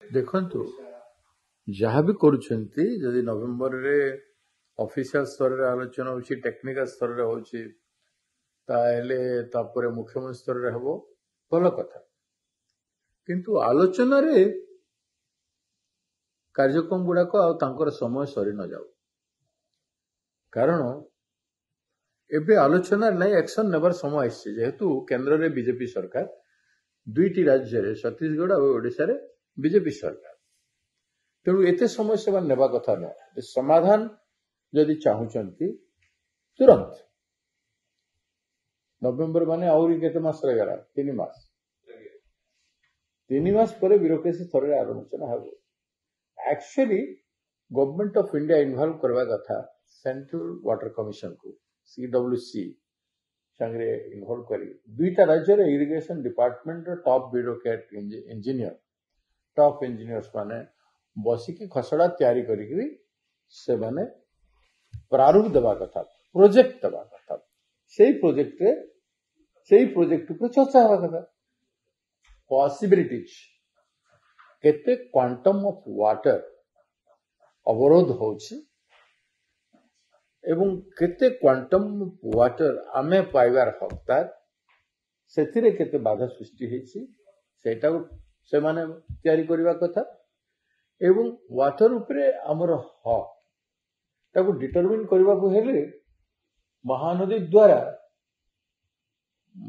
देखंतु जहाँ भी करुछंती जदि नवेम्बर रे ऑफिशियल स्तर रे आलोचना होची टेक्निकल स्तर रे होची ताहेले तापरे मुख्यमंत्री स्तर रे हबो भल कथा किंतु आलोचना रे कार्यक्रम गुड़ाक आ तांकर समय सरी न जाऊ कारण एबे आलोचना नहीं एक्शन नेबर समय आसी जेहेतु केंद्र रे बीजेपी सरकार दुईटी राज्य रे छत्तीसगढ़ और ओडिशा रे बीजेपी सरकार तेणु एते समय से नेबा कथा न समाधान जदि चाहूचंती तुरंत नवेम्बर माने आउरी केते मास रहेगा 3 मास 3 मास पर ब्यूरोक्रेसी थरे आलोचना हबो actually government of India involve करवा कथा सेंट्रल वाटर कमिशन को सीडब्ल्यूसी संगे इन्वॉल्व करी दुईटा राज्य रे इरिगेशन डिपार्टमेंट रो top bureaucrat engineer top engineers माने बसिकी खसड़ा तैयारी करी से माने प्रारूप देवा कथा प्रोजेक्ट देवा कथा सेही प्रोजेक्ट पर चर्चा हवा कथा पॉसिबिलिटीज केते क्वांटम ऑफ वाटर अवरोध होछि एवं केते क्वांटम वाटर आमे पाइबार हकदार सेथिरे केते बाधा सृष्टि हेछि सेटा से माने तैयारी करबा कथा एवं वाटर उपरे हमर हक ताको डिटरमिन करबा को हेले महानदी द्वारा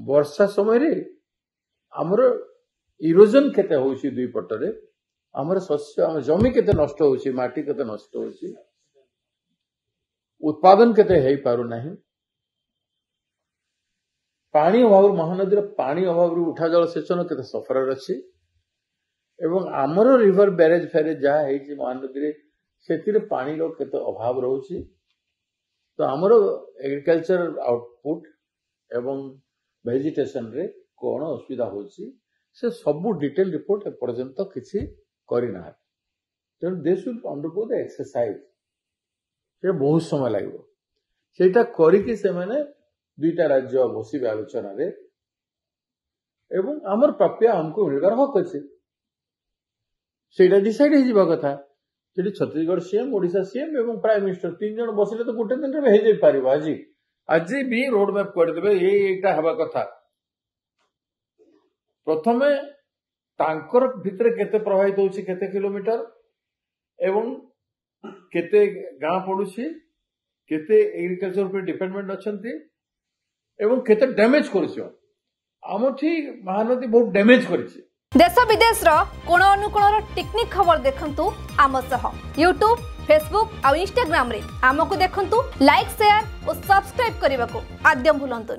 वर्षा समय रे हमर इरोजन केते होछि दुई पटरे हमर शस्य हम जमी केते नष्ट होछि माटी केते नष्ट होछि उत्पादन केते हेई पारु नाही पानी अभाव महानदी पानी अभाव उठा जल सेचन केते सफर अछि एवं आमर रिवर बैरेज फैरेज जहाँ है महानदी रे सेतिरे पानी रो केते अभाव रहउछि तो आमर एग्रीकल्चर आउटपुट एवं वेजिटेशन रे कोन असुविधा होछि से सब डिटेल रिपोर्ट पर्यंत किछि करि ना तेणु they should undergo the exercise से बहुत समय लागो सेटा करिकि से माने दुईटा राज्य बसिबे आलोचना रे एवं आमर प्राप्य हमको मिलबार हक अछि सेटा डिसाइड हो जावा कथा JD Chhattisgarh CM Odisha CM एवं प्राइम मिनिस्टर 3 जन बसिले तो गोटे दिन रे हो जाई पारिबो आज भी रोड मैप कर देबे एटा हवा कथा प्रथमे तांकर भितरे केते प्रभावित होछि केते किलोमीटर एवं केते गां पडुछि केते एग्रीकल्चर पर डिपेंडेंट अछंती एवं केते डैमेज करछि आमठी महानदी बहुत डैमेज करछि देश विदेश कोण अनुकोण टेक्निक खबर देखंतु आम सह यूट्यूब फेसबुक और इंस्टाग्राम रे आमको देखंतु लाइक शेयर और सब्सक्राइब करने को आद्यम भूलंतु।